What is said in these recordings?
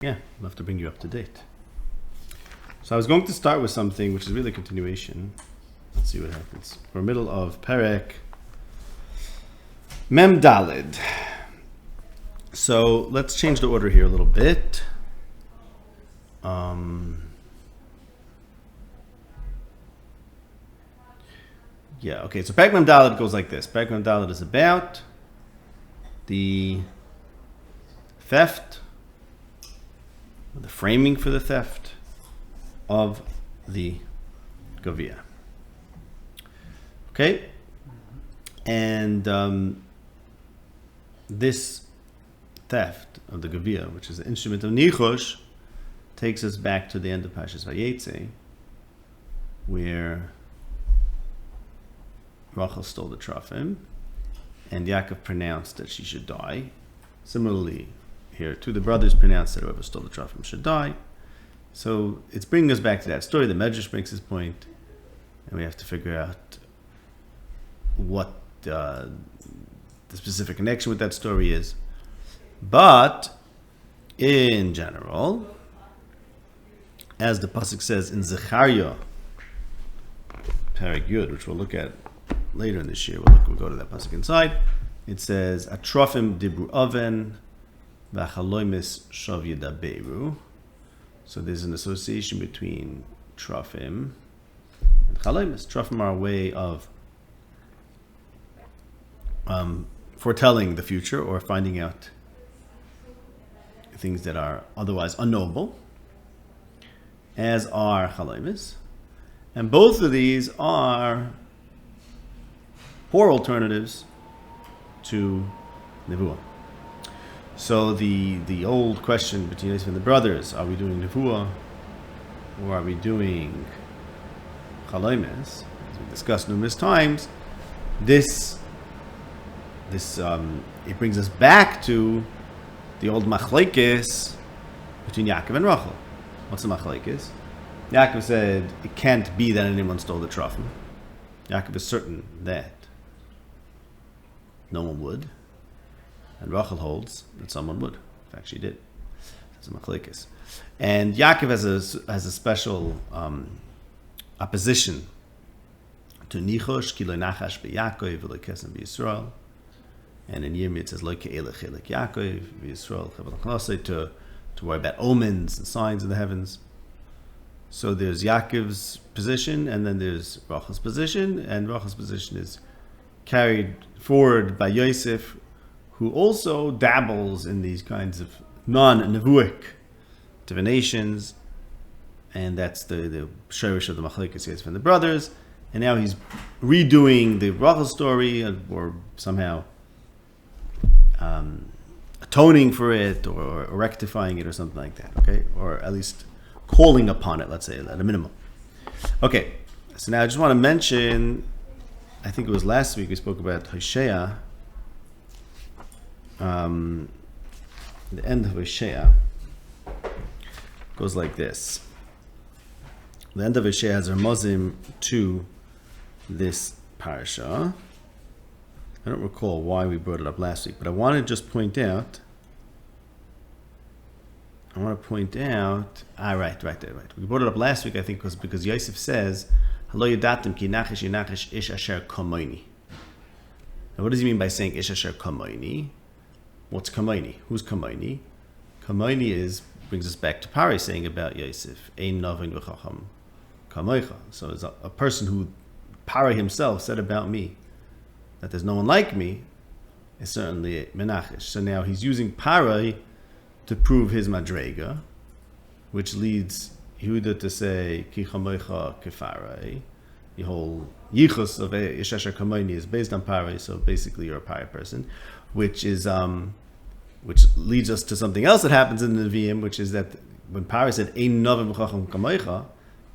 Yeah, I'll have to bring you up to date. So I was going to start with something which is really a continuation. Let's see what happens. We're middle of Perek Mem Dalid. So let's change the order here a little bit. Okay, so Perek Mem Dalid goes like this. Perek Mem Dalid is about the theft, the framing for the theft of the Gavia. Okay? And this theft of the Gavia, which is the instrument of Nichosh, takes us back to the end of Parshas Vayetze, where Rachel stole the Trophim, and Yaakov pronounced that she should die. Similarly, here, two of the brothers pronounced that whoever stole the Trophim should die. So it's bringing us back to that story. The Medrash makes his point, and we have to figure out what the specific connection with that story is. But in general, as the pasuk says in Zechariah, Perek Yud, which we'll look at later in this year, we'll go to that pasuk inside. It says, "Atrofim dibru oven, v'chaloimis shav yedaberu." So there's an association between Trophim and Chaloimis. Trophim are a way of foretelling the future or finding out things that are otherwise unknowable, as are Chaloimis. And both of these are poor alternatives to Nevuah. So the old question between Yosef and the brothers, are we doing Nevuah or are we doing Chaloimis, as we discussed numerous times, this it brings us back to the old machlekes between Yaakov and Rachel. What's the machlekes? Yaakov said it can't be that anyone stole the Trophim. Yaakov is certain that no one would. And Rachel holds that someone would. In fact, she did. That's a machlekes. And Yaakov has a special opposition to Nichosh, ki lo nachash beYaakov v'lo kesem b'Yisrael. And in Yirmiyah it says lo ke'elech elech Yaakov v'Yisrael chavel chnosei, to worry about omens and signs in the heavens. So there's Yaakov's position, and then there's Rachel's position, and Rachel's position is carried forward by Yosef, who also dabbles in these kinds of non-nevuic divinations, and that's the shirish of the machlekes from the brothers. And now he's redoing the Rachel story, or somehow atoning for it, or rectifying it, or something like that. Okay, or at least calling upon it. Let's say at a minimum. Okay, so now I just want to mention. I think it was last week we spoke about Hosea. The end of Hosea goes like this. The end of Hosea has a Ramazim to this parasha. I don't recall why we brought it up last week, but I want to just point out. Right. We brought it up last week, I think, because Yosef says, "Halo yadatim ki nachish ish asher kamoini." Now, what does he mean by saying ish asher kamoini? What's Kamoini? Who's Kamoini? Kamoini brings us back to Pari saying about Yosef, Ein Novin v'chacham kamoicha. So it's a person who Pari himself said about me that there's no one like me is certainly Menachish. So now he's using Pari to prove his madrega, which leads Yehuda to say Ki chamoicha kefarai. The whole yichus of Ish Asher Kamoini is based on Pari, so basically you're a Pari person, which leads us to something else that happens in the Nevi'im, which is that when Pari said Ein Novim B'chacham Kamoicha,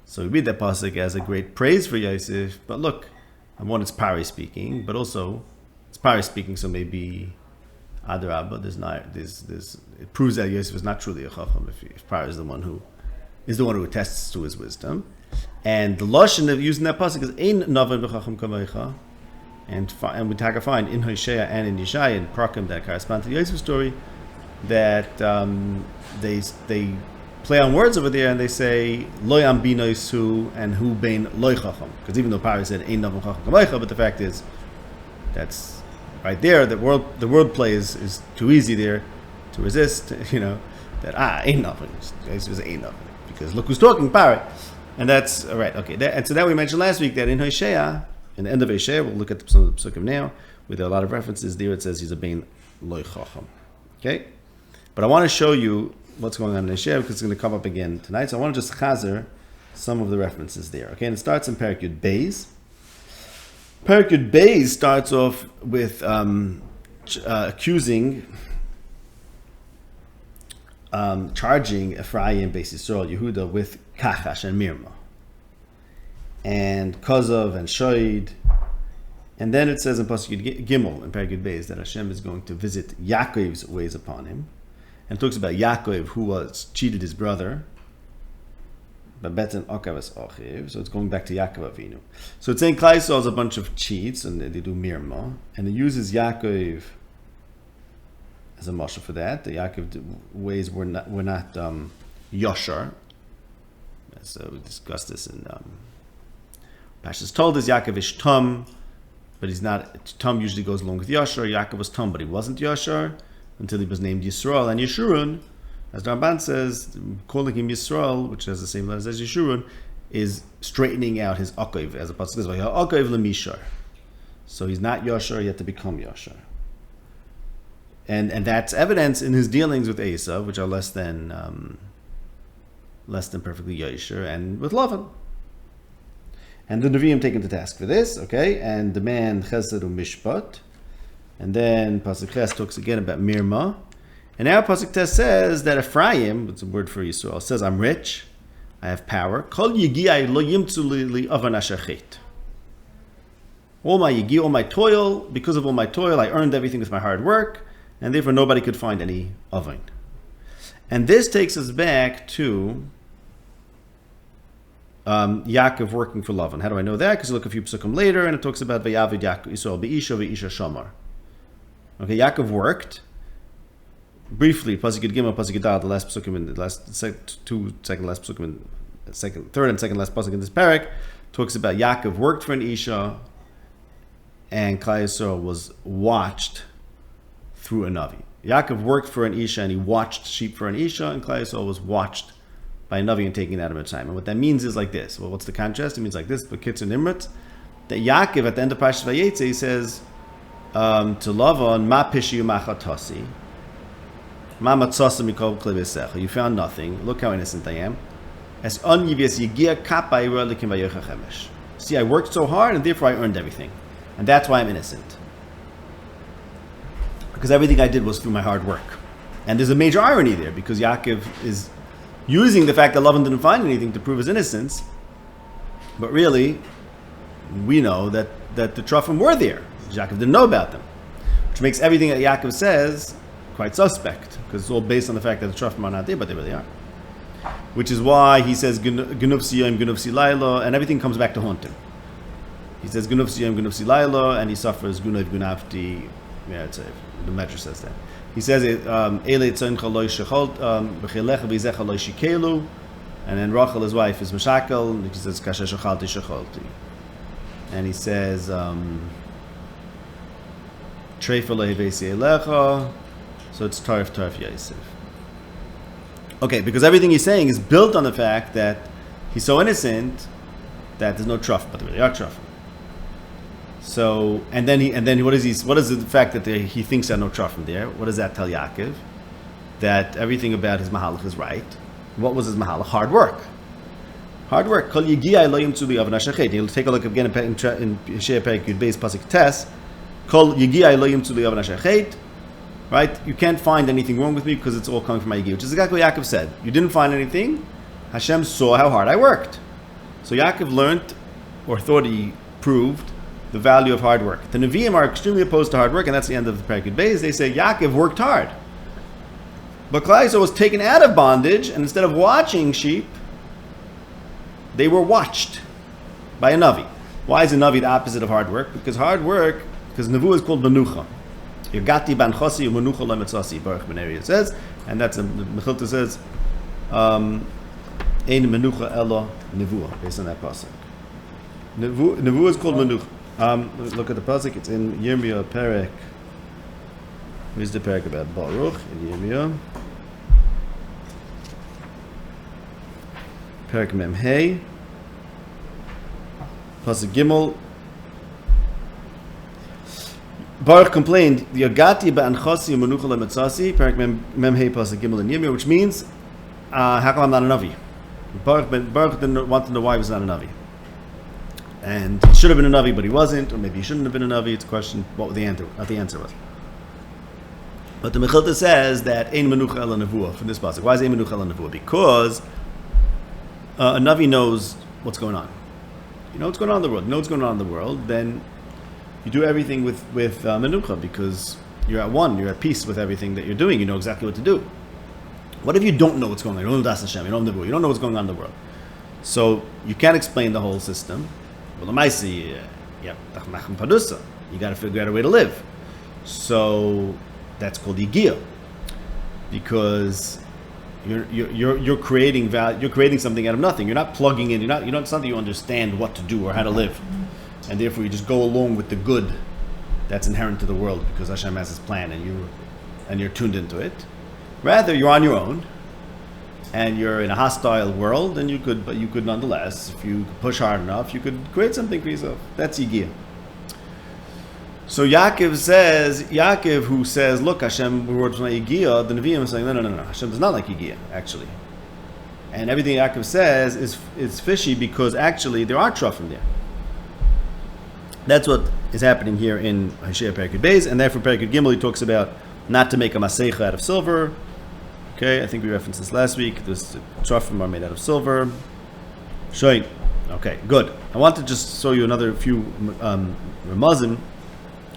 so we read that pasuk as a great praise for Yosef. But look, one, it's Pari speaking, but also it's Pari speaking, so maybe Adarabah, it proves that Yosef is not truly a Chacham if Pari is the one who attests to his wisdom. And the lashon of using that pasuk is Ein Novim B'chacham Kamoicha. And we find in Hosea and in Yeshaya and Prakim that correspond to the Yosef story, that they play on words over there and they say loy am binoisu and hu bein loy chacham, because even though Pari said ein navim chacham kamaycha, but the fact is that's right there. The word play is too easy there to resist. That ein navim is ein navim, because look who's talking, Pari, and that's all right. Okay, and so that we mentioned last week that in Hosea, in the end of Hosea, we'll look at some of the psukim now with a lot of references there. It says he's a bein loy chacham. Okay, but I want to show you what's going on in Hosea, because it's going to come up again tonight. So I want to just chazer some of the references there. Okay, and it starts in Perek Yud Beis. Perek Yud Beis starts off with charging Ephraim, Beis Yisrael, Yehuda with Kachash and Mirma, and Kozov and Shoid. And then it says in Pasuk Gimel in Perek Yud Beis that Hashem is going to visit Yaakov's ways upon him, and talks about Yaakov who cheated his brother. So it's going back to Yaakov Avinu. So it's saying Klai Yisrael is a bunch of cheats, and they do mirma, and it uses Yaakov as a mashal for that. The Yaakov ways were not yashar. So we discussed this in Pashas told us Yaakov is tum, but he's not. Tum usually goes along with yashar. Yaakov was tum, but he wasn't yashar until he was named Yisrael. And Yeshurun, as the Ramban says, calling him Yisrael, which has the same letters as Yeshurun, is straightening out his akav, as a pasuk says, akav lemishar. So he's not yashar yet to become yashar, and that's evidence in his dealings with Esav, which are less than perfectly yashar, and with Lavan. And the Nevi'im taken to task for this, okay, and demand chesed u'mishpat. And then Pasuk Ches talks again about Mirma. And now Pasuk Tes says that Ephraim, it's a word for Yisrael, says, I'm rich, I have power. Kol yigiai lo yimtzu li avan asher chet. All my yigi, all my toil, because of all my toil, I earned everything with my hard work, and therefore nobody could find any oven. And this takes us back to Yaakov working for Lavan. How do I know that? Because you look a few psukim later, and it talks about Vayavid Yaakov Yisrael be'isha ve'isha shamar. Okay, Yaakov worked briefly. Pasuk Gimel, Pasuk Dal, the last psukim in the last second last psukim in third and second last pasuk in this parak talks about Yaakov worked for an isha, and Klai Yisrael was watched through a navi. Yaakov worked for an isha, and he watched sheep for an isha, and Klai Yisrael was watched by a navi and taking that of a time. And what that means is like this. Well, what's the contrast? It means like this. But Kitzur Nimrat, that Yaakov at the end of Parashat Vayetze, he says to Lavan, "Ma pishiu machatasi, ma matzasa mikol klei besecha." You found nothing. Look how innocent I am. As onyivias yigia kappa iralikim vayochachemesh. See, I worked so hard, and therefore I earned everything, and that's why I'm innocent. Because everything I did was through my hard work. And there's a major irony there, because Yaakov is using the fact that Lavan didn't find anything to prove his innocence, but really, we know that the Trufim were there. Yaakov didn't know about them, which makes everything that Yaakov says quite suspect, because it's all based on the fact that the Trufim are not there, but they really are. Which is why he says Gunufsi Yom Gunufsi Laila, and everything comes back to haunt him. He says Gunufsi Yom Gunufsi Laila, and he suffers Gunav Gunavti. Yeah, the Medrash says that. He says it, and then Rachel, his wife, is Meshakal, and he says Kasher Shechalti Shechalti. And he says Treifa Lehevesi Elecha, so it's Tarif Yosef. Okay, because everything he's saying is built on the fact that he's so innocent that there's no truff, but there really are truff. So, and then what is the fact that he thinks there are no truffim there? What does that tell Yaakov? That everything about his mahalach is right. What was his mahalach? Hard work. Hard work. Kol yigia lo yimtzu li avna shechet. You'll take a look again in Shea Perek Yud Beis Pasuk Tes. Kol yigia lo yimtzu li avna shechet. Right? You can't find anything wrong with me because it's all coming from my yigi, which is exactly what Yaakov said. You didn't find anything. Hashem saw how hard I worked. So Yaakov learned, or thought he proved, the value of hard work. The Nevi'im are extremely opposed to hard work, and that's the end of the Perek Yud Beis. They say Yaakov worked hard, but Klai Yisrael was taken out of bondage, and instead of watching sheep, they were watched by a Navi. Why is a Navi the opposite of hard work? Because Nevuah is called Menucha. Yagati ban chosi u'menucha le'metzasi, Baruch ben Eri, it says, and that's, Mechilta says, Ein menucha ella nevuah, based on that pasuk. Nevuah is called menucha. Look at the pasuk, it's in Yirmiyah Perek. Where's the Perek about Baruch in Yirmiyah? Perek Mem Hey. Pasuk Gimel. Baruch complained, Yagati ba'anchasi u'menucha le'metzasi, Perek Mem Hey Pasuk Gimel in Yirmiyah, which means, how come I'm not a Navi? Baruch didn't want to know why he was not a Navi. And he should have been a Navi, but he wasn't, or maybe he shouldn't have been a Navi. It's a question what the answer was. But the Mechilta says that Ein Menucha Ela Nevuah from this pasuk. Why is Ein Menucha Ela Nevuah? Because a Navi knows what's going on. You know what's going on in the world. You know what's going on in the world, then you do everything with Menucha, because you're at one, you're at peace with everything that you're doing. You know exactly what to do. What if you don't know what's going on? You don't know Das Hashem, you don't know Nevuah, you don't know what's going on in the world. So you can't explain the whole system. Well, you got to figure out a way to live. So that's called Yigiyah, because you're creating value. You're creating something out of nothing. You're not plugging in. It's not that you understand what to do or how to live, and therefore you just go along with the good that's inherent to the world because Hashem has His plan, and you're tuned into it. Rather, you're on your own, and you're in a hostile world, and you could nonetheless, if you push hard enough, you could create something for yourself. That's Yigiyah. So Yaakov, who says, look, Hashem words from Yigiyah, the Nevi'im is saying, no, Hashem does not like Yigiyah, actually. And everything Yaakov says is fishy because actually there are trufim there. That's what is happening here in Hosea Perikid Beis, and therefore Perikid Gimel he talks about not to make a masecha out of silver. Okay, I think we referenced this last week. This trufim are made out of silver. Shoin. Okay, good. I want to just show you another few ramazim.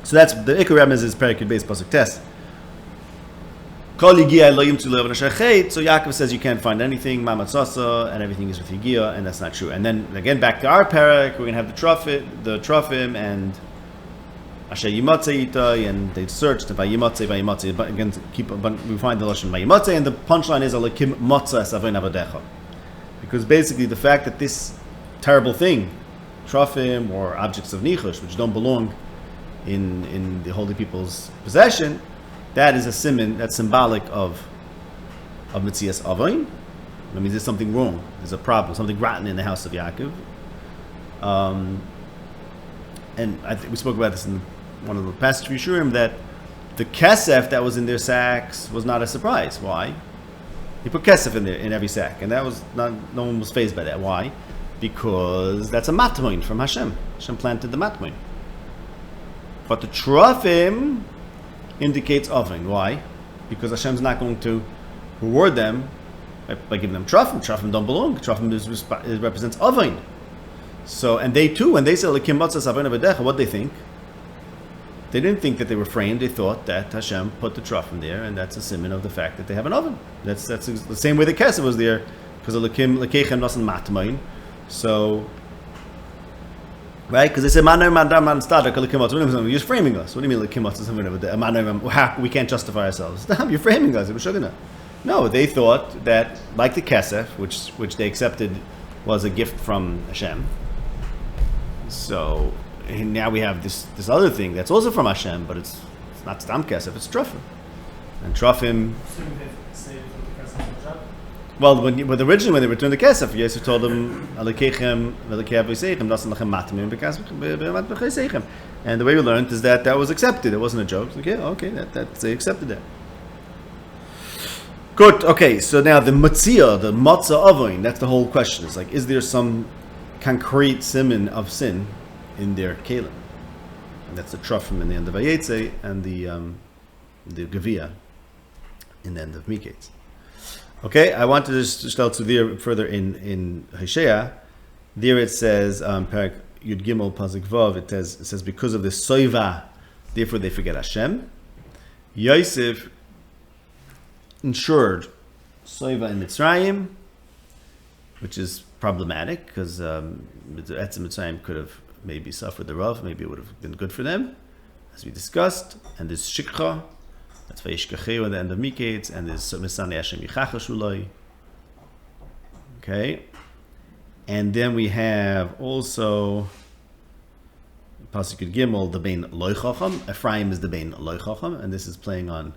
So that's the Ikar Remez is Perikid Beis pasuk Tes. Kol Yigiyah lo yimtzu le'oven asher chet. So Yaakov says you can't find anything mamatzasa, and everything is with Yigiyah, and that's not true. And then again back to our parak, we're going to have the trufim, and Asher Yimatzei Itai, and they searched by Yimatzei, but again, we find the lashon by Yimatzei, and the punchline is Alakim Matzah Savain Avadecha, because basically the fact that this terrible thing, trufim or objects of nichush, which don't belong in the holy people's possession, that is a siman that's symbolic of Metzias Avain. That means there's something wrong, there's a problem, something rotten in the house of Yaakov. And I think we spoke about this in one of the past Shurim, that the kesef that was in their sacks was not a surprise. Why? He put kesef in every sack, and that was no one was fazed by that. Why? Because that's a matmoin from Hashem. Hashem planted the matmoin. But the trufim indicates oven. Why? Because Hashem's not going to reward them by giving them trufim. Trufim don't belong. Trufim represents oven. So, and they too, when they said Lekim Matzah Savain Avadecha, what they think? They didn't think that they were framed. They thought that Hashem put the trufim there, and that's a siman of the fact that they have an oven. That's the same way the kesef was there, because of Lekim Lekechem Nasan Matmain. So, right? Because they said Manar Mandar Man Stadar Lekim Matzah. You're just framing us. What do you mean Lekim Matzah Savain Avadecha? We can't justify ourselves. You're framing us. No, they thought that, like the kesef, which they accepted was a gift from Hashem. So and now we have this other thing that's also from Hashem, but it's not stam kesef, it's trufim. And trufim. Well, originally when they returned the kesef, Yosef told them, and the way we learned is that was accepted. It wasn't a joke. Okay, that they accepted that. Good. Okay, so now the matzah, the matzah avoin, that's the whole question. It's like, is there some concrete siman of sin in their kelim? And that's the trufim in the end of Vayetze and the gavia in the end of Miketz. Okay, I want to just tell to there further in Hosea. There it says, Parak Yud Gimel Pasuk Vav. It says because of the soiva, therefore they forget Hashem. Yosef ensured soiva in Mitzrayim, which is problematic because Etzem Mitzrayim could have maybe suffered the rough, maybe it would have been good for them. as we discussed, and there's Shikha, that's Vayishkacheu at the end of Miketz, and there's Misani Hashem Yichachashulai. Okay, and then we have also Pasuk Gimel, the Bein Loi Chacham. Ephraim is the Bein Loi Chacham, and this is playing on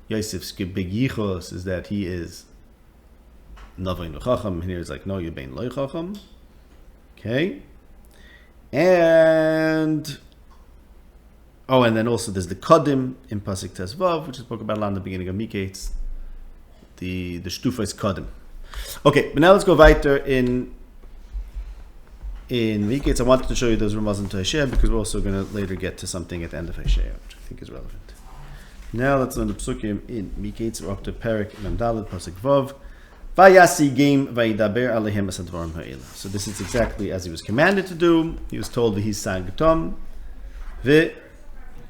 Yosef's big yichos, is that he is Navain Chacham, and here it's like, no, you're Bein Loi Chacham. Okay, and then also there's the Kodim in Pasuk Tezvav, which is spoke about a lot in the beginning of Miketz, the Shtufa is Kodim. Okay, but now let's go weiter in Miketz. I wanted to show you those Ramaz into Hashea because we're also going to later get to something at the end of Hashea, which I think is relevant. Now let's learn the psukim in Miketz. We're up to Perek Memdalad Pasuk Vav. Vayasi game vayidaber alehem esadvarim ha'ela. So this is exactly as he was commanded to do. He was told v'hi sagtom ve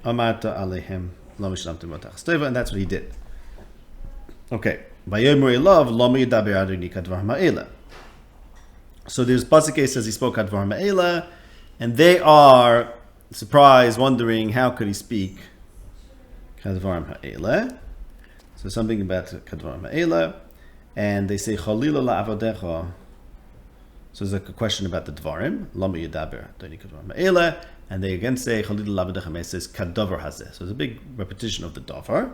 amarta alehem lo mishlamtem v'tach steva, and that's what he did. Okay. Vayomer elav lo meyidaber adoni kadvarim ha'ela. So there's pasuk says he spoke kadvarim ha'ela, and they are surprised, wondering how could he speak kadvarim ha'ela. So something about kadvarim ha'ela. And they say Chalila la'avadecha. So there's like a question about the dvarim. Lama yidaber doni kadvarim ha'ela. And they again say Chalila la'avadecha. And it says kadavar hazeh. So there's a big repetition of the davar.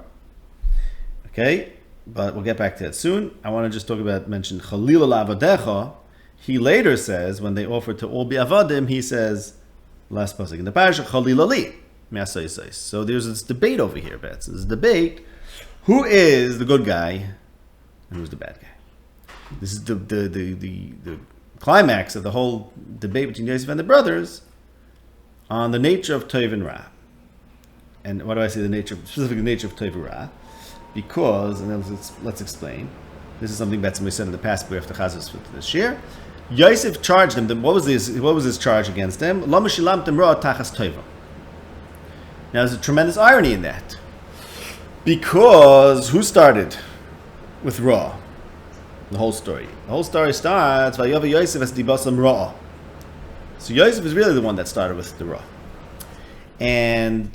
Okay, but we'll get back to that soon. I want to just mention Chalila la'avadecha. He later says, when they offer to all be avadim, he says, last pasuk in the parasha, Chalila li. So there's this debate over here, Bets. There's a debate. Who is the good guy? And who's the bad guy? This is the climax of the whole debate between Yosef and the brothers on the nature of Tov and Ra. And why do I say specifically the nature of Tov and Ra? Because, and let's explain. This is something that's been said in the past, but we have to chazos for this year. Yosef charged them. What was his charge against them? Lo mishilamtem ra tachas tova. Now there's a tremendous irony in that, because who started with Ra? The whole story. The whole story starts by Yosef as dibasam Ra. So Yosef is really the one that started with the Ra. And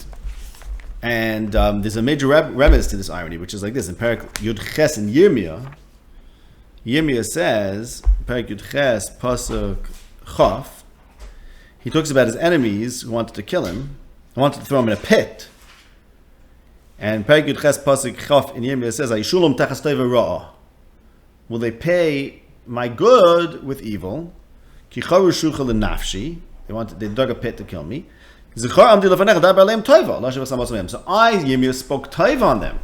there's a major remez to this irony, which is like this. In Perek Yud Ches in Yirmiyah says, Perek Yud Ches, Pasuk Chaf, he talks about his enemies who wanted to kill him, who wanted to throw him in a pit. And Perek Yud Ches Pasuk Chaf in Yirmiyah says, "Ayishulum tachas tova ra'ah." Will they pay my good with evil? Ki charu shucha lenafshi. They dug a pit to kill me. Zechar amdi lefanecha daber aleim tova. So I, Yirmiyah, spoke tova on them.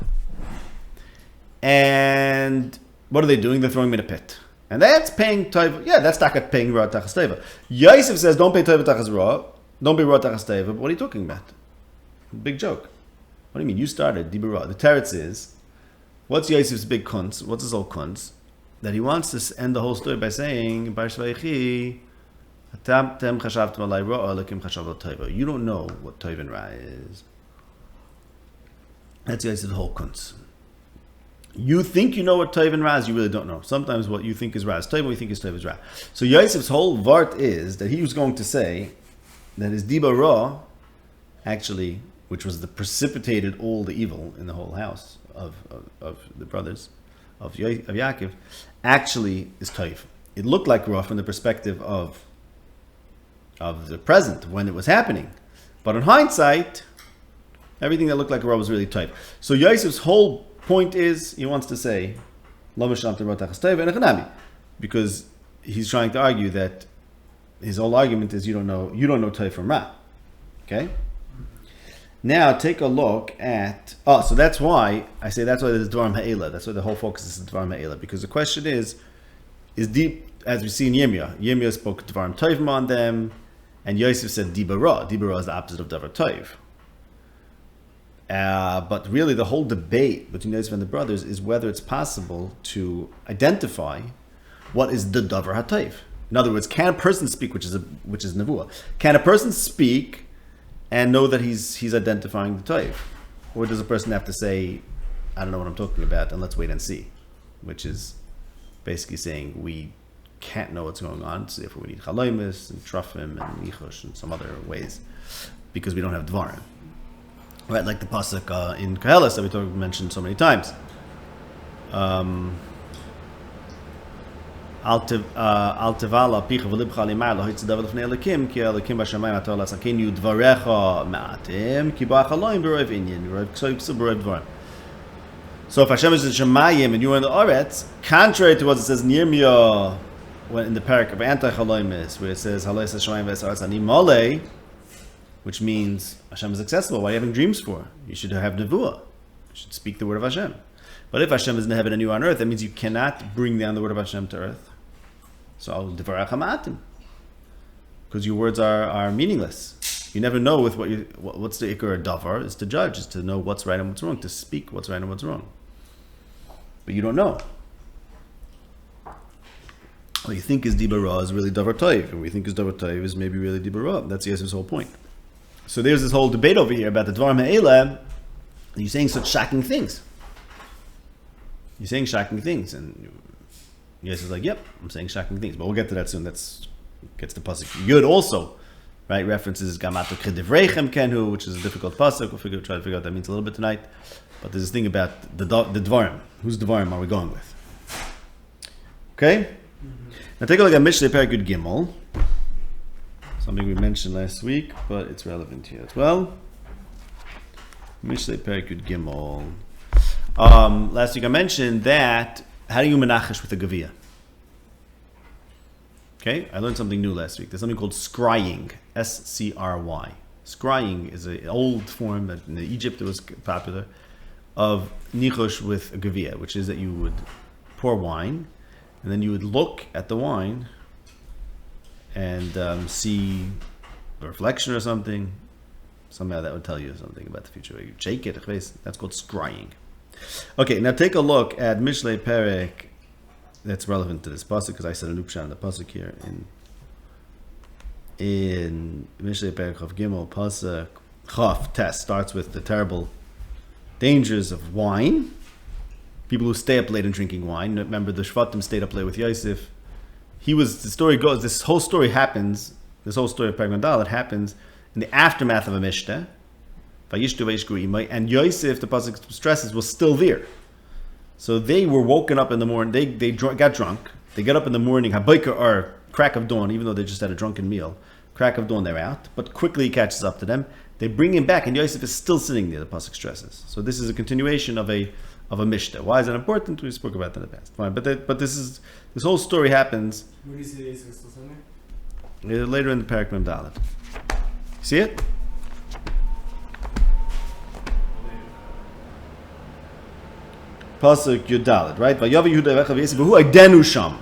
And what are they doing? They're throwing me in a pit. And that's paying tova. Yeah, that's takat paying ra tachas tova. Yosef says, "Don't pay tova tachas ra. Don't pay ra tachas tova." But what are you talking about? Big joke. What do you mean? You started Dibura. The teretz is, what's Yosef's big kunz? What's his whole kunz? That he wants to end the whole story by saying, you don't know what Tov and Ra is. That's Yosef's whole kunz. You think you know what Tov and Ra is, you really don't know. Sometimes what you think is Ra is Tov, what you think is Tov is Ra. So Yosef's whole vart is that he was going to say that his Dibura actually, which was the precipitated all the evil in the whole house of the brothers of Yaakov, actually is Tov. It looked like Ra from the perspective of the present when it was happening, but in hindsight, everything that looked like Ra was really Tov. So Yosef's whole point is he wants to say Lo mishamtem ra tachas tova and echanami, because he's trying to argue that his whole argument is you don't know Tov from Ra. Okay. Now take a look at, so that's why I say that's why there's Dvarim Ha'ela. That's why the whole focus is Dvarim Ha'ela, because the question is deep, as we see in Yirmiyah. Yirmiyah spoke Dvarim Tovim on them, and Yosef said Diba Ra. Diba Ra is the opposite of Davar Tov. But really the whole debate between Yosef and the brothers is whether it's possible to identify what is the Davar HaTov. In other words, can a person speak, which is Nevuah, can a person speak and know that he's identifying the Tov? Or does a person have to say, I don't know what I'm talking about, and let's wait and see? Which is basically saying we can't know what's going on, so therefore we need Chaloimus and Trufim and Nichosh and some other ways, because we don't have Dvarim. Right, like the pasuk in Koheles that we mentioned so many times. Al tevala picha v'libcha limar lo hitzadav lefnei Elokim ki Elokim b'shamayim ator lasakinu dvarecha ma'atim ki ba'achaloim b'roiv inyan b'roiv k'soy b'roiv dvarim. So if Hashem is in Shemayim and you are in the Oretz, contrary to what it says in Yirmiyah when in the parak of anti-chaloimis, where it says Haloi says Shemayim v'esaretz ani molei, which means Hashem is accessible. What are you having dreams for? You should have nevuah. You should speak the word of Hashem. But if Hashem is in heaven and you are on earth, that means you cannot bring down the word of Hashem to earth. So al divarecha ma'atim, because your words are meaningless. You never know with what's the ikar davar is to judge, is to know what's right and what's wrong, to speak what's right and what's wrong. But you don't know. What you think is dibara is really davar toiv, and what you think is davar toiv is maybe really dibara. That's Yosef's whole point. So there's this whole debate over here about the dvarim ha'eleh. You're saying such shocking things. You're saying shocking things, and Yosef's like, "Yep, I'm saying shocking things." But we'll get to that soon. That gets the pasuk. Yud also, right? References gamato kedivreichem kenhu, which is a difficult pasuk. We'll try to figure out what that means a little bit tonight. But there's this thing about the dvarim. Whose dvarim are we going with? Okay. Now take a look at Mishlei Perek Yud Gimel. Something we mentioned last week, but it's relevant here as well. Mishlei Perek Yud Gimel. Last week I mentioned that how do you menachesh with a gavia? Okay, I learned something new last week. There's something called scrying, S-C-R-Y. Scrying is an old form that in Egypt it was popular of nichosh with a gavia, which is that you would pour wine and then you would look at the wine and see a reflection or something. Somehow that would tell you something about the future. You shake it, that's called scrying. Okay, now take a look at Mishlei Perek that's relevant to this pasuk, because I said a lupshan in the pasuk here in Mishlei Perek of Gimel pasuk Chaf Tes starts with the terrible dangers of wine. People who stay up late and drinking wine. Remember, the Shvatim stayed up late with Yosef. The story goes, this whole story of Perek Mandal, it happens in the aftermath of a mishteh. And Yosef, the pasuk stresses, was still there. So they were woken up in the morning. They got drunk. They get up in the morning, habayker or crack of dawn, even though they just had a drunken meal. Crack of dawn, they're out. But quickly he catches up to them. They bring him back, and Yosef is still sitting there. The pasuk stresses. So this is a continuation of a mishteh. Why is that important? We spoke about that in the past. Fine, but this whole story happens. Where do you see Yosef still sitting there? Later in the Perek Mem Dalet. See it? Pasuk Yudalet, right? Vayavi Yehuda Evecha v'Yosef v'hu aidenu sham.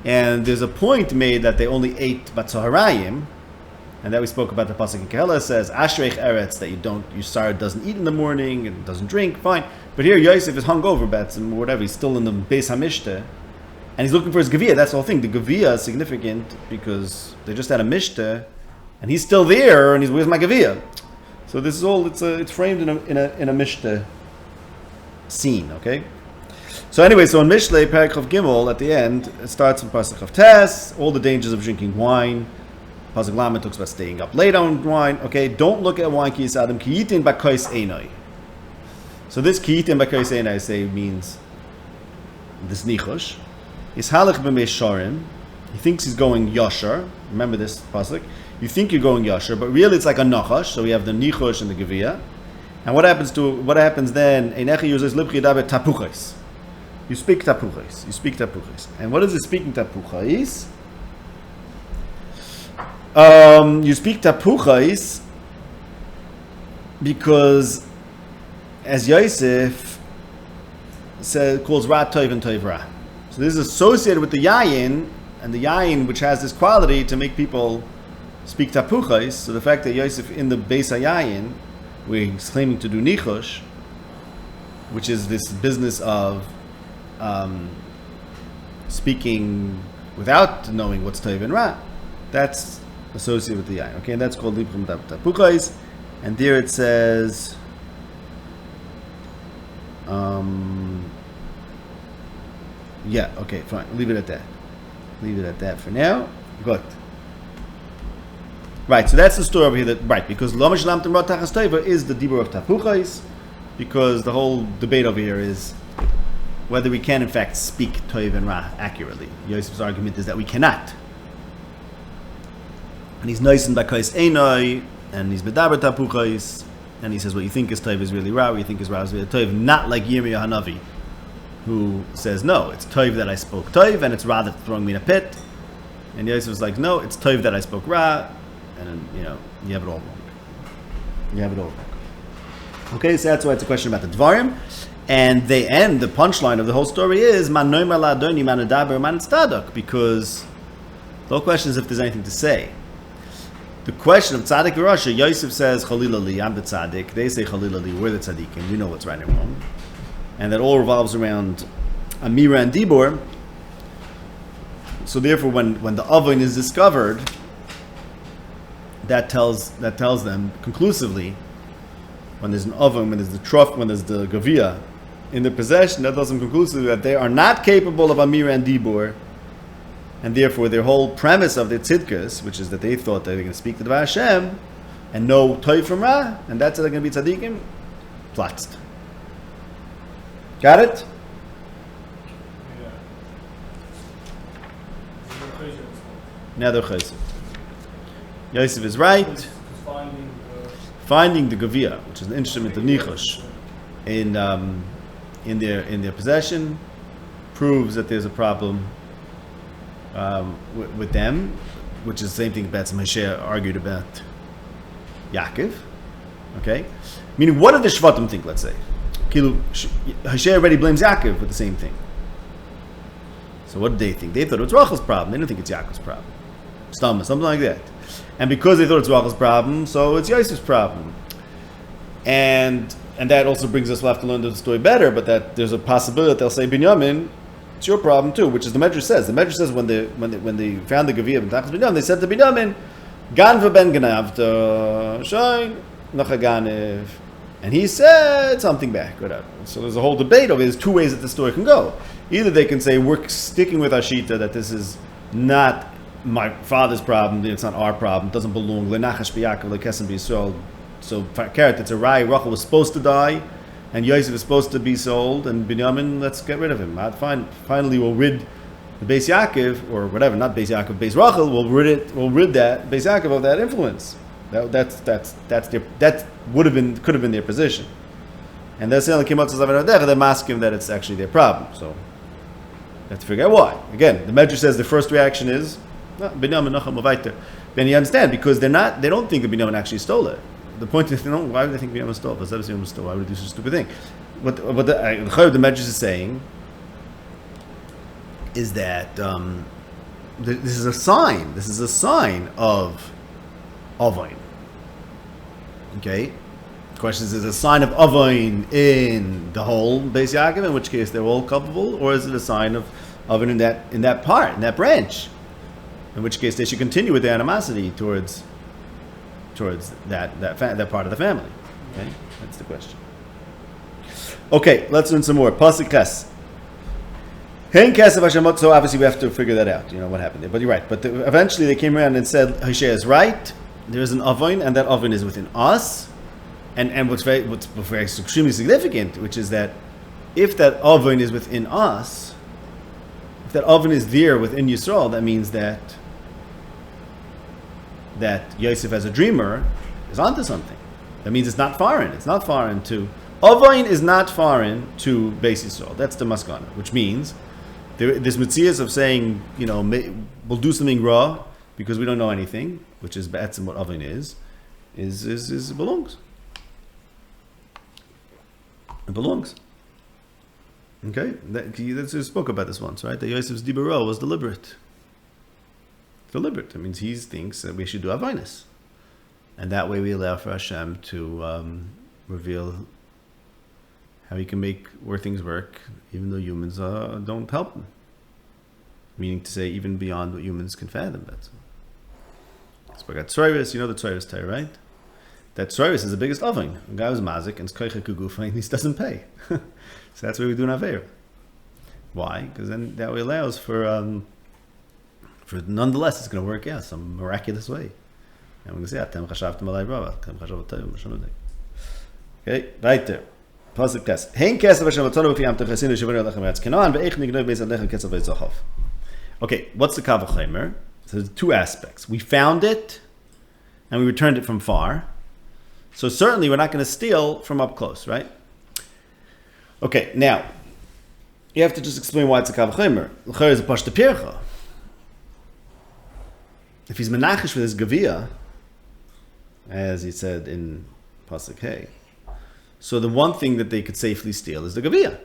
And there's a point made that they only ate batzaharayim, and that we spoke about the pasuk in Kehela says Ashreich Eretz, that your Sarah doesn't eat in the morning and doesn't drink, fine. But here Yosef is hungover, or whatever. He's still in the Beis Hamishta, and he's looking for his gavia. That's the whole thing. The gavia is significant because they just had a mishta, and he's still there, and he's where's my gavia? So this is all. It's framed in a mishta scene, okay? So anyway, so in Mishlei Perek of Gimel at the end, it starts from pasuk of Tes, all the dangers of drinking wine. Pasuk Lamed talks about staying up late on wine. Okay, don't look at wine ki yisadam ki yitin b'kois einai. So this ki yitin b'kois einai, I say, means this nichosh. Is halach b'meisharim. He thinks he's going yashar. Remember this pasuk. You think you're going yashar, but really it's like a nachash. So we have the nichosh and the gevia. And what happens then? You speak tapuchais. And what is it speaking tapuchais? You speak tapuchais because, as Yosef calls ra toiv and toiv ra. So this is associated with the yayin, and the yayin which has this quality to make people speak tapuchais. So the fact that Yosef in the Beis HaYayin, where he's claiming to do nichosh, which is this business of speaking without knowing what's toiv and ra, that's associated with the yayin. Okay, and that's called libchum tapuchais. And there it says, yeah, okay, fine. Leave it at that for now. Good. Right, so that's the story over here. Because Lomash Lamtim Ra Tachas Tova is the Dibur of Tapuchais, because the whole debate over here is whether we can in fact speak Tov and Ra accurately. Yosef's argument is that we cannot. And he's nice in Bakais Einoi, and he's Bedaber Tapuchais, and he says what you think is Tov is really Ra, what you think is Ra is really Tov, not like Yirmiyah Hanavi, who says, no, it's Tov that I spoke Tov, and it's Ra that's throwing me in a pit. And Yosef was like, no, it's Tov that I spoke Ra, and then, you have it all wrong. Okay, so that's why it's a question about the Dvarim. And they end, the punchline of the whole story is, Man noimar la'adoni, man adaber, man tzadok, because the whole question is if there's anything to say. The question of tzaddik and Rasha, Yosef says, Chalila li, I'm the tzaddik. They say, Chalila li, we're the tzaddikim, we know what's right and wrong. And that all revolves around Amira and Dibor. So therefore, when the oven is discovered, that tells them conclusively, when there's an oven, when there's the trough, when there's the gavia in their possession, that tells them conclusively that they are not capable of Amira and Dibor, and therefore their whole premise of their tzidkas, which is that they thought they were going to speak to the Hashem and know Toy from Ra, and that's how they're going to be tzaddikim, platzed. Got it? Yeah. Now they're chayzer. Yosef is right. Finding the gavia, which is an instrument of nichosh, in their possession, proves that there's a problem with them, which is the same thing that Moshe argued about Yaakov. Okay, meaning what did the Shvatim think? Let's say, Moshe already blames Yaakov with the same thing. So what did they think? They thought it was Rachel's problem. They didn't think it's Yaakov's problem. Something like that. And because they thought it's Rachel's problem, so it's Yosef's problem. And that also brings us, we'll have to learn the story better, but that there's a possibility that they'll say, Binyamin, it's your problem too, which is the Medrash says. The Medrash says when they found the Gaviyah and Tachas Binyamin, they said to Binyamin, Ganva ben Ganavta, Shain, Nachaganev. And he said something back, whatever. So there's a whole debate over it. There's two ways that the story can go. Either they can say, we're sticking with our Shita, that this is not my father's problem, it's not our problem, it doesn't belong. Lenachash b'Yaakov, lekesem b'Yisrael. So, Karet, it's a Rai. Rachel was supposed to die, and Yosef is supposed to be sold, and Binyamin, let's get rid of him. Finally, we'll rid the Beis Yaakov, or whatever, not Beis Yaakov, Beis Rachel, we'll rid that Beis Yaakov of that influence. That could have been their position. And that's the only came out to Zavan they're masking that it's actually their problem. So, let's figure out why. Again, the Medrash says the first reaction is, Binyamin Nacham Levaiter. Then you understand, because they don't think that Binyamin actually stole it. The point is, why would they think Binyamin stole it? Why would they do such a stupid thing? What the Medrash is saying is that this is a sign. This is a sign of Avain. Okay? The question is it a sign of Avain in the whole Beis Yaakov, in which case they're all culpable, or is it a sign of Avain in that part, in that branch? In which case they should continue with their animosity towards that part of the family. Okay, that's the question. Okay, let's learn some more. Pasuk Ches. Hein Kesef Hashemot. So obviously we have to figure that out. What happened there? But you're right. But eventually they came around and said Hosea is right. There is an oven, and that oven is within us. And what's extremely significant, which is that if that oven is within us, if that oven is there within Yisrael, that means that Yosef as a dreamer is onto something. That means it's not foreign. It's not foreign to Ovain is not foreign to Beis Yisrael. That's the maskana, which means this mitzias of saying, we'll do something raw because we don't know anything, which is ba'atzim what Ovain is belongs. It belongs. Okay, we spoke about this once, right? That Yosef's diburo was deliberate. Deliberate. That means he thinks that we should do avinus, and that way we allow for Hashem to reveal how He can make where things work, even though humans don't help Him. Meaning to say, even beyond what humans can fathom. That's so we got tzroiris. You know the tzroiris Torah, right? That tzroiris is the biggest oven. The guy was mazik and skoicha kugufa, and he doesn't pay. So that's why we do an aver. Why? Because then that way allows for nonetheless it's going to work out some miraculous way. And we're going to say, Atem chashavtem alai rava, Atem chashavtem alai. Okay, weiter. Pasuk Tes. Hein kesef Hashem atzonu b'fi amtem chesinu shivanu alechem eretz Canaan ve'ech nignoy beis alechem kesef v'zochav. Okay, what's the Kal V'chomer? So there's two aspects. We found it, and we returned it from far. So certainly we're not going to steal from up close, right? Okay, now, you have to just explain why it's a Kal V'chomer. L'chayr is a pashta pircha. If he's menachish with his gavia, as he said in Pasuk Hey, so the one thing that they could safely steal is the gavia.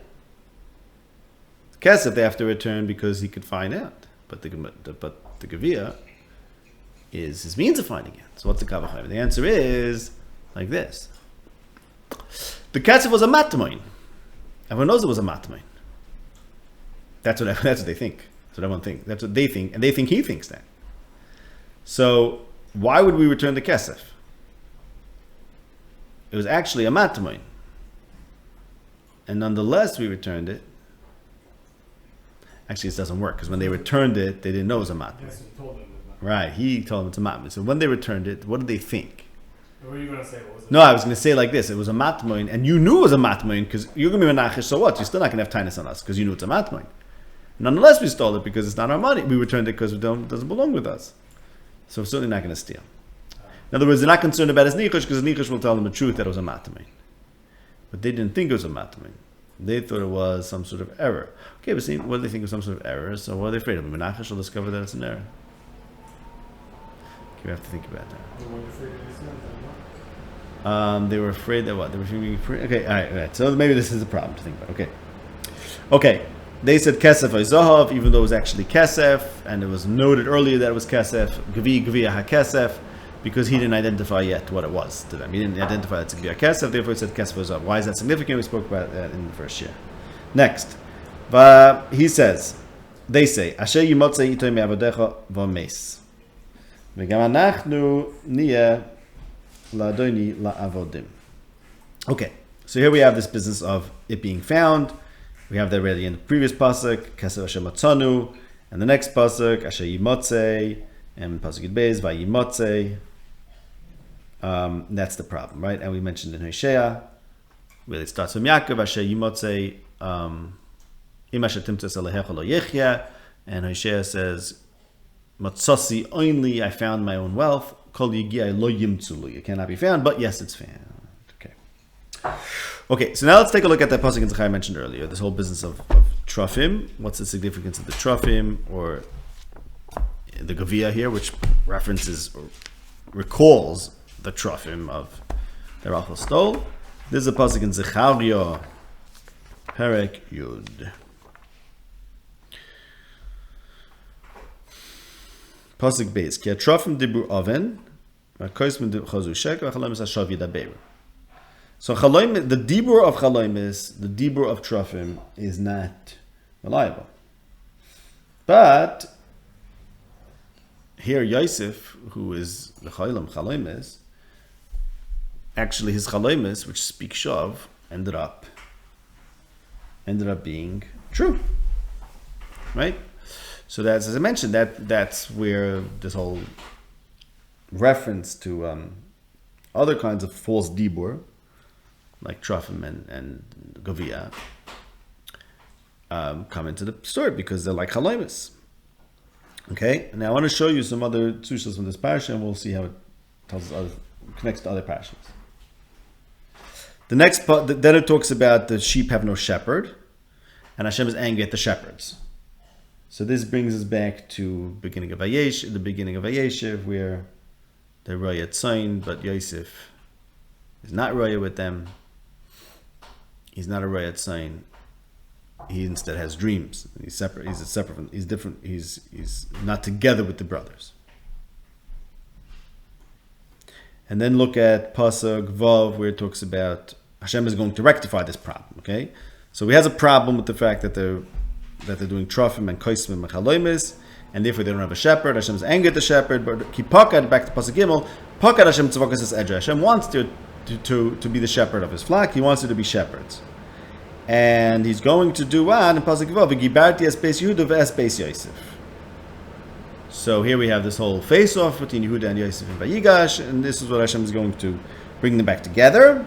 Kesef they have to return because he could find out, but the gavia is his means of finding out. So what's the kavachayim? The answer is like this: the kesef was a matmoin. Everyone knows it was a matmoin. That's what they think. That's what everyone thinks. That's what they think, and they think he thinks that. So why would we return the kesef? It was actually a matmoin, and nonetheless we returned it. Actually, this doesn't work because when they returned it, they didn't know it was a matmoin. Yes, he told them it was matmoin. Right, he told them it's a matmoin. So when they returned it, what did they think? What were you going to say? What was it? No, I was going to say like this: it was a matmoin, and you knew it was a matmoin because you're going to be menachish. So what? You're still not going to have tinus on us because you knew it's a matmoin. Nonetheless, we stole it because it's not our money. We returned it because it doesn't belong with us. So we're certainly not going to steal. In other words, they're not concerned about his nichush because his nichush will tell them the truth that it was a matmoin. But they didn't think it was a matmoin. They thought it was some sort of error. Okay, but see, what do they think of some sort of error? So what are they afraid of? Menachish will discover that it's an error. Okay, we have to think about that. They weren't afraid of his sins, They were afraid that what? They were afraid. Okay, all right. So maybe this is a problem to think about. Okay. They said kesef zahav, even though it was actually kesef, and it was noted earlier that it was kesef. Gavia ha kesef, because he didn't identify yet what it was to them. He didn't identify that to be a kesef. Therefore, he said kesef zahav. Why is that significant? We spoke about that in the first year. Next, he says, they say, Asher yimotzei itoy me'avodecha v'mes, v'gam anachnu niyeh la'adoni la'avodim. Okay, so here we have this business of it being found. We have that already in the previous pasuk, Kesef Asher Matzanu, and the next pasuk, Asher Yimotzei, and pasuk Yidbeis, Vayimotzei. That's the problem, right? And we mentioned in Hosea, where it starts from Yaakov, Asher Yimotzei, Im Asher Timtzos Elehecha Lo Yechya, and Hosea says, Matzasi only, I found my own wealth, Kol Yigia Lo Yimtzulu, it cannot be found, but yes, it's found. Okay, so now let's take a look at that pasuk in Zechariah I mentioned earlier. This whole business of trofim. What's the significance of the trofim, or the gavia here, which references or recalls the trofim of the Rachel stole. This is a pasuk in Zechariah, Perek Yud. Pasuk Beis. Ki trofim dibur oven, v'koismin chazu shek, v'chalam es hashav yidaberu. So chaloim, the dibur of chaloimis, the dibur of trofim, is not reliable. But here Yosef, who is the chaloimis, actually his chaloimis, which speak shav, ended up being true, right? So that's, as I mentioned, that's where this whole reference to other kinds of false dibur, like Trofim and Govia, come into the story because they're like Chaloimis. Okay? Now I want to show you some other tzushas from this parasha, and we'll see how it tells us connects to other parashas. The next part, then it talks about the sheep have no shepherd, and Hashem is angry at the shepherds. So this brings us back to the beginning of Vayeshev, where they're Raya Tzayin, but Yosef is not Raya with them. He's not a Rayat sign. He instead has dreams. He's separate. He's different. He's not together with the brothers. And then look at Pasuk Vav, where it talks about Hashem is going to rectify this problem. Okay, so he has a problem with the fact that they're doing Trofim and Koismim and Chaloimis, and therefore they don't have a shepherd. Hashem is angry at the shepherd, but Kipakad, back to Pasuk Gimel, Pakad Hashem Tzavakas es Edra. Hashem wants to be the shepherd of his flock. He wants it to be shepherds. And he's going to do what? In Pasuk Vav, V'gibarti es beis Yehuda ve'es beis Yosef. So here we have this whole face-off between Yehuda and Yosef and Vayigash, and this is what Hashem is going to bring them back together.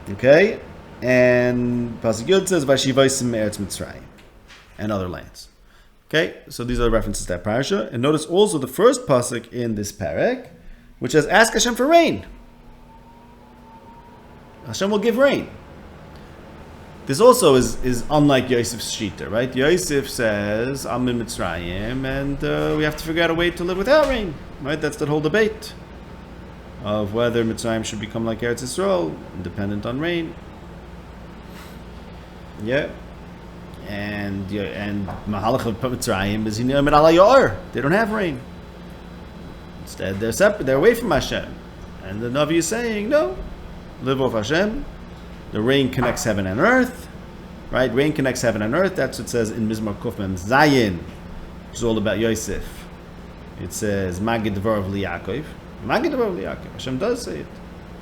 Okay? And Pasuk Yud says, Vashivaisim Eretz Mitzrayim, and other lands. Okay? So these are the references to that parasha. And notice also the first pasuk in this parak, which says, ask Hashem for rain. Hashem will give rain. This also is unlike Yosef's shita, right? Yosef says, I'm in Mitzrayim, and we have to figure out a way to live without rain, right? That's the whole debate of whether Mitzrayim should become like Eretz Yisrael, dependent on rain. Yeah. And Mahalach of Mitzrayim is Hinei Ala Yor. They don't have rain. Instead, they're separate, they're away from Hashem. And the Navi is saying, no, live off Hashem. The rain connects heaven and earth, right? Rain connects heaven and earth. That's what it says in Mizmor Kuf Mem Zayin, which is all about Yosef. It says Magid Dvar of Liakov. Magid Dvar of Liakov. Hashem does say it.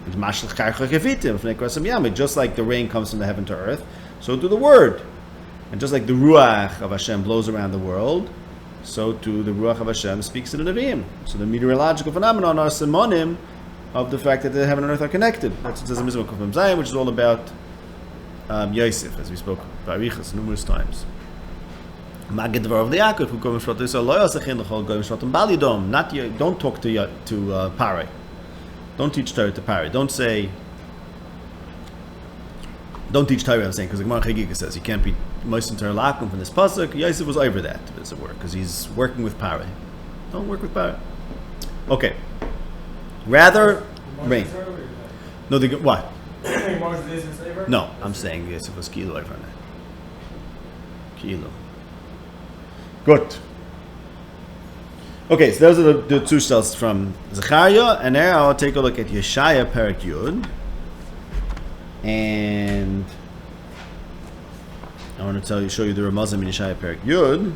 It's Mashlach Karcha Kevitim Fnei Krasam Yamid. Just like the rain comes from the heaven to earth, so do the word. And just like the Ruach of Hashem blows around the world, so too the Ruach of Hashem speaks to the Nevi'im. So the meteorological phenomenon are simonim of the fact that the heaven and earth are connected. That's what it says in Mizmor Kuf Mem Zayin, which is all about Yosef, as we spoke about Arichas numerous times. Magid Dvar of Yaakov, who goes from Israel, lo yasachin l'chol goyim shvatim bal yidom. Not don't talk to Parai. Don't teach Torah to Parai. Don't teach Torah. I'm saying because the Gemara Chagiga says you can't be moisten Torah lakum from this pasuk. Yosef was over that, as it were, because he's working with Parai. Don't work with Parai. Okay. Rather, rain. No, what? No, I'm saying Yosef was kilo over that. Kilo. Good. Okay, so those are the two shells from Zechariah, and now I'll take a look at Yeshaya Perek Yud, and I want to show you the Ramazim in Yeshaya Perek Yud.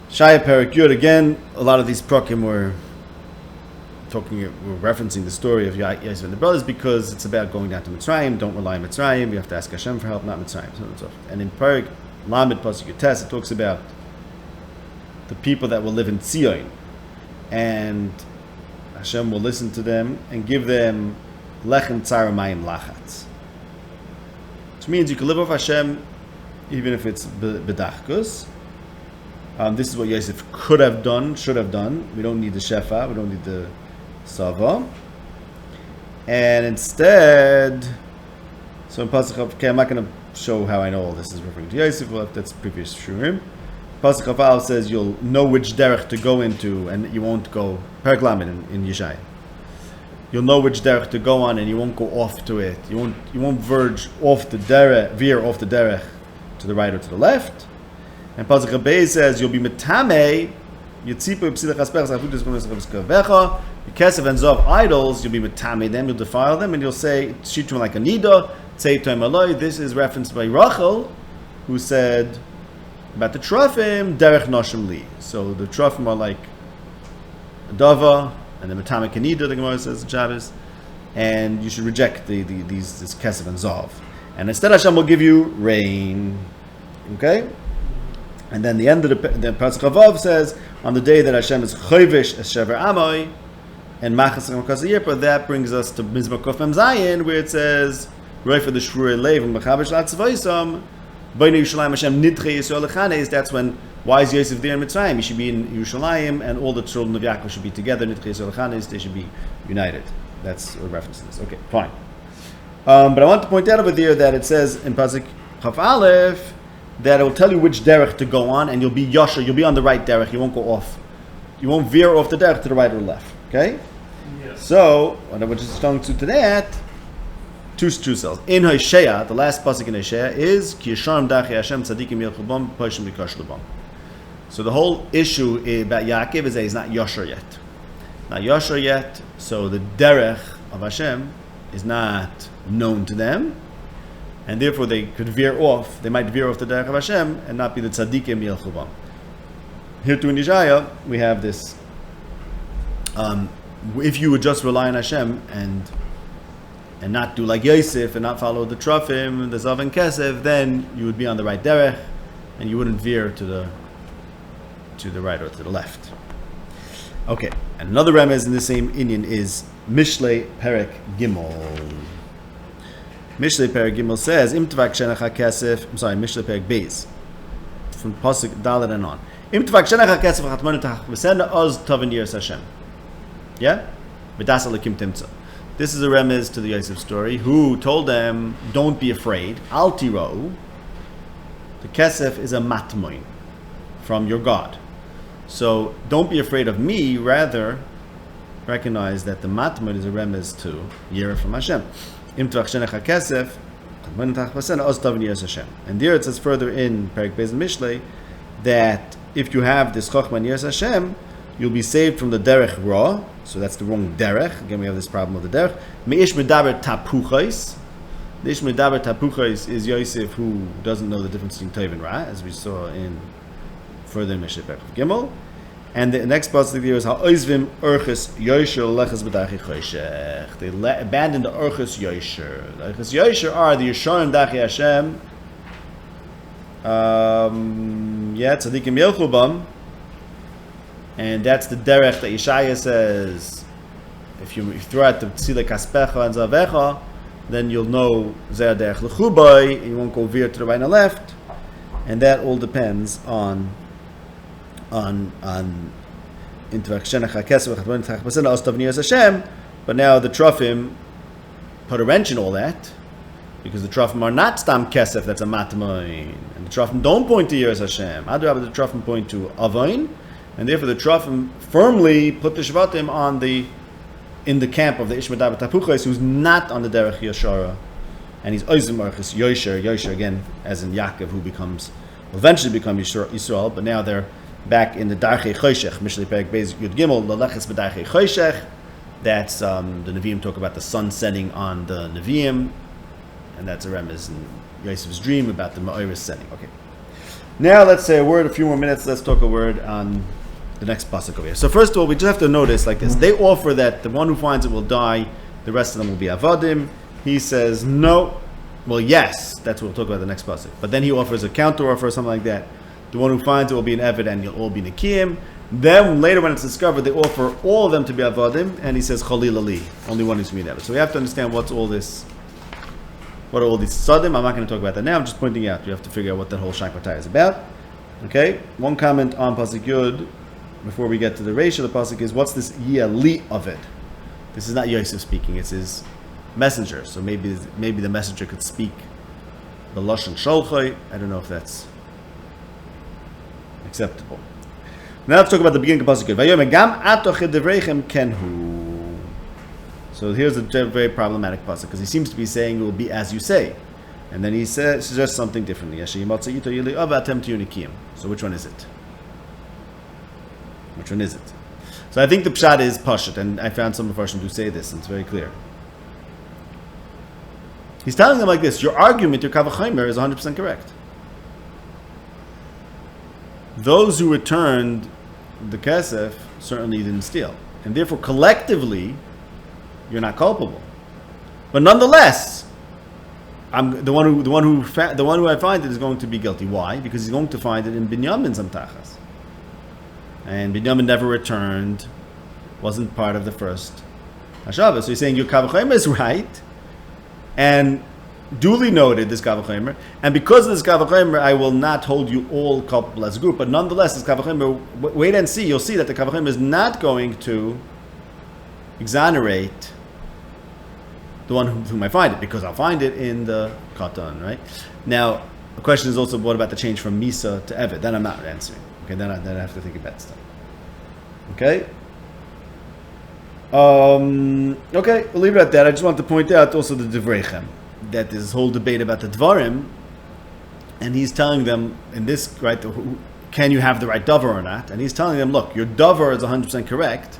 Yeshaya Perek Yud, again, a lot of these prakim were referencing the story of Yosef and the brothers because it's about going down to Mitzrayim. Don't rely on Mitzrayim. You have to ask Hashem for help, not Mitzrayim. So on and so forth. And in Perek Lamed Pasuk Yutes, it talks about the people that will live in Tzion, and Hashem will listen to them and give them lechem tzara mayim lachatz, which means you can live off Hashem even if it's bedachkus. This is what Yosef could have done, should have done. We don't need the shefa, we don't need the sava. And instead, so in Pasuk, okay, I'm not going to show how I know all this is referring to Yosef, well, that's previous shurim. Pasuk Chafal says you'll know which derech to go into, and you won't go, Perek Lamed in Yeshaya. You'll know which derech to go on, and you won't go off to it. You won't veer off the derech to the right or to the left. And Pasuk Rabbein says you'll be metame, yitzipu p'silach asperach zafutus v'mesachav kesef and zov idols. You'll be metame them, you'll defile them, and you'll say shitrum like a nida. Say to him aloi. This is referenced by Rachel, who said about the trufim derech noshim li. So the trufim are like a dava, and the metame kanida. The Gemara says in Shabbos, and you should reject this kesef and zov, and instead Hashem will give you rain. Okay. And then the end of the Pasuk Avav says, on the day that Hashem is chayvish es shever amoy and machas chakasayir, but that brings us to Mizmor Kuf Mem Zayin, where it says, "Roy for the shvurei leiv and mechavish latzvaisam, b'nei Yerushalayim Hashem nidchei Yisrael lechanes." That's when why is Yosef there in Mitzrayim? He should be in Yerushalayim, and all the children of Yaakov should be together. Nidchei Yisrael lechanes. They should be united. That's a reference to this. Okay, fine. But I want to point out over there that it says in Pasuk Chaf Aleph that it will tell you which derech to go on, and you'll be yasher, you'll be on the right derech, you won't go off. You won't veer off the derech to the right or left. Okay? Yes. So, what I was just talking to that, two cells. In Hosea, the last pasuk in Hosea is, Ki yesharim dachi Hashem tzadikim yelchubam, poshim mikash lubam. So the whole issue about Yaakov is that he's not yasher yet. Not yasher yet, so the derech of Hashem is not known to them, and therefore they could veer off. They might veer off the derech of Hashem and not be the tzaddikim yelchubam. Here too in Yeshaya, we have this. If you would just rely on Hashem and and not do like Yosef and not follow the Trofim, the Zav and Kesef, then you would be on the right derech, and you wouldn't veer to the right or to the left. Okay, and another remez in the same Inyan is Mishlei Perek Gimel. Mishlei Perek Gimel says, Im tvak shenecha kesef, I'm sorry, Mishlei Perek Beis, from Pasuk Dalet and on. Im tvak shenecha kesef chatmanu tach v'sena oz tovin yiras Hashem. Yeah? V'das alakim timtza. This is a remez to the Yosef story, who told them, don't be afraid, al tiro, the kesef is a matmoin from your God. So don't be afraid of me, rather recognize that the matmoin is a remez to Yira from Hashem. Im tvach shenecha kesef, and there it says further in Perek Beis Mishlei that if you have this chokhmah Yiras Hashem, you'll be saved from the derech ra. So that's the wrong derech. Again, we have this problem with the derech. Meish medaber tapuchais. The ish medaber tapuchais is Yosef, who doesn't know the difference between Tov and Ra, as we saw in further in Mishlei Perek Gimel. And the next pasuk here is ha'oizvim urchus yosher lechas b'dachi choshech. They abandoned the urchus yosher. The urchus yosher are the Yesharim dachi Hashem. Tzadikim yelchu bam. And that's the derech that Yeshaya says, if you throw out the tzila kaspecha and zavecha, then you'll know zeh derech l'chubai, and you won't go veer to the right and left. And that all depends on but now the Trofim put a wrench in all that, because the Trofim are not stam kesef, that's a matmoin, and the Trofim don't point to Yiras Hashem. Adrabah, the Trofim point to Avain, and therefore the Trofim firmly put the Shvatim in the camp of the Ish Medaber Tapuchos, who's not on the Derech Yashara, and he's Oizim Archis Yosher again, as in Yaakov, who will eventually become Yisrael, but now they're back in the Darchei Choshech, Mishlei Perek Beis Yud Gimel, Laleches B'Darchei Choshech. That's the Nevi'im talk about the sun setting on the Nevi'im, and that's a remez in Yosef's dream about the Ma'oris setting. Okay, now let's say a few more minutes. Let's talk a word on the next pasuk over here. So first of all, we just have to notice like this: they offer that the one who finds it will die, the rest of them will be avadim. He says no. Well, yes, that's what we'll talk about the next pasuk. But then he offers a counter offer or something like that. The one who finds it will be an Eved and you'll all be Nikiyim. Then later when it's discovered, they offer all of them to be Avadim, and he says Chalil Ali, only one is to be an Eved. So we have to understand what are all these Sadim. I'm not going to talk about that now, I'm just pointing out. You have to figure out what that whole Shankwatai is about. Okay? One comment on Pasuk Yud, before we get to the ratio of the Pasuk, is what's this Yali of it? This is not Yosef speaking, it's his messenger. So maybe the messenger could speak the Lashon Sholchai. I don't know if that's acceptable. Now let's talk about the beginning of Pasuk. So here's a very problematic pasuk, because he seems to be saying it will be as you say, and then he suggests something differently. So which one is it? Which one is it? So I think the pshat is pashut, and I found some of Farshim who say this, and it's very clear. He's telling them like this: your argument, your kavachimer, is 100% correct. Those who returned the kesef certainly didn't steal, and therefore collectively you're not culpable. But nonetheless, the one who I find it is going to be guilty. Why? Because he's going to find it in Binyamin's amtachas, and Binyamin never returned, wasn't part of the first hashava. So he's saying your kavachimer is right, and duly noted this kavachimer, and because of this kavachimer, I will not hold you all culpable as a group. But nonetheless, this kavachimer, wait and see. You'll see that the kavachimer is not going to exonerate the one whom I find it, because I'll find it in the katan. Right now, the question is also, what about the change from Misa to Evet? Then I'm not answering. Okay, then I have to think about stuff. Okay. Okay, we'll leave it at that. I just want to point out also the Devrechem, that this whole debate about the Dvarim, and he's telling them in this, right, can you have the right Davar or not? And he's telling them, look, your Davar is 100% correct,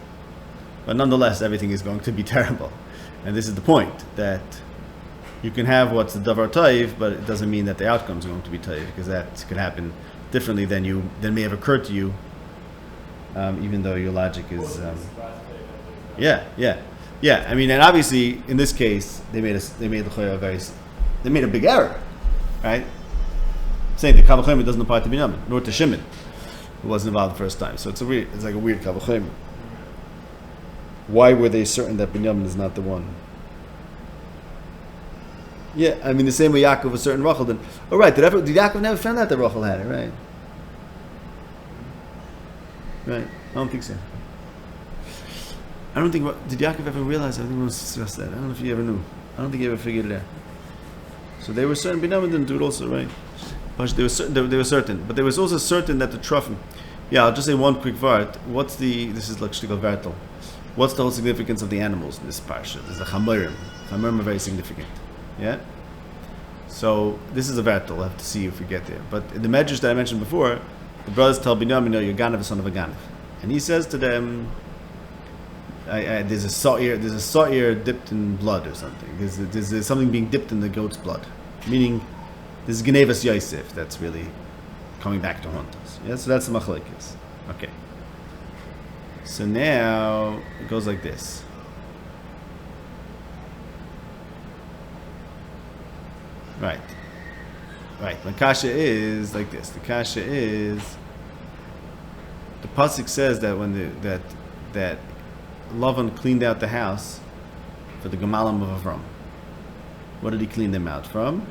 but nonetheless everything is going to be terrible. And this is the point, that you can have what's the Davar Taiv, but it doesn't mean that the outcome is going to be Taiv, because that could happen differently than may have occurred to you, even though your logic is... Yeah. Yeah, I mean, and obviously in this case they made a big error, right? Saying that Kavachayim doesn't apply to Binyamin nor to Shimon, who wasn't involved the first time. So it's like a weird Kavachayim. Why were they certain that Binyamin is not the one? Yeah, I mean the same way Yaakov was certain Rachel. Then, oh right, did Yaakov never find out that Rachel had it? Right. Right. I don't think so. I don't think. Did Yaakov ever realize? I think we must discuss that. I don't know if he ever knew. I don't think he ever figured it out. So they were certain. Binyamin didn't do it also, right? But they were certain. But they was also certain that the Trufim. Yeah, I'll just say one quick vart. This is like Shtigal Vartel. What's the whole significance of the animals in this parsha? There's the Chamorim. Chamorim are very significant. Yeah? So this is a Vartel. We'll have to see if we get there. But in the Medrash that I mentioned before, the brothers tell Binyamin, no, you're Ganav, the son of a Ganav. And he says to them, there's a sa'ir dipped in blood or something. There's something being dipped in the goat's blood. Meaning, this is Genevas Yosef that's really coming back to haunt us. Yeah, so that's the machlekes. Okay. So now it goes like this. Right. The kasha is like this. The kasha is the pasuk says that when that Lavan cleaned out the house for the Gemalim of Avram. What did he clean them out from?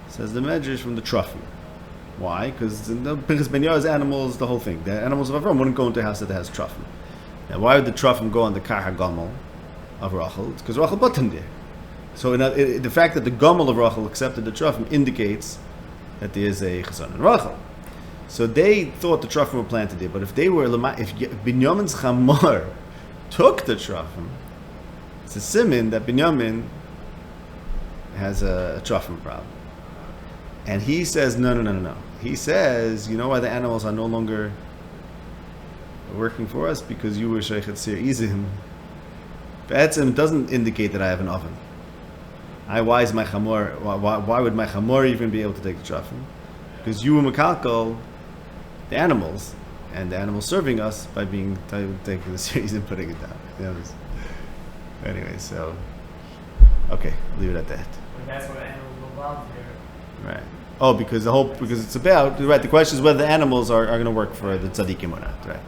Says the Medrash, from the Trufim. Why? Because Ben Yair's animals, the whole thing. The animals of Avram wouldn't go into a house that has Trufim. Now, why would the Trufim go on the Kar HaGamel of Rachel? It's because Rachel put them there. So the fact that the Gamel of Rachel accepted the Trufim indicates that there is a Chazon in Rachel. So they thought the Trufim were planted there. But if Binyamin's Chamor took the Trufim, it's a siman that Binyamin has a Trufim problem. And he says, no. He says, you know why the animals are no longer working for us? Because you were Sheikh Sir Izim. Be'etzim doesn't indicate that I have an oven. Why is my chamor? Why would my chamor even be able to take the Trufim? Because you were Makalkal, the animals, and the animals serving us by taking the series and putting it down. You know, anyway, so okay, leave it at that. But that's what animals will involved here. Right. Oh, because it's about right. The question is whether the animals are going to work for the tzaddikim or not. Right.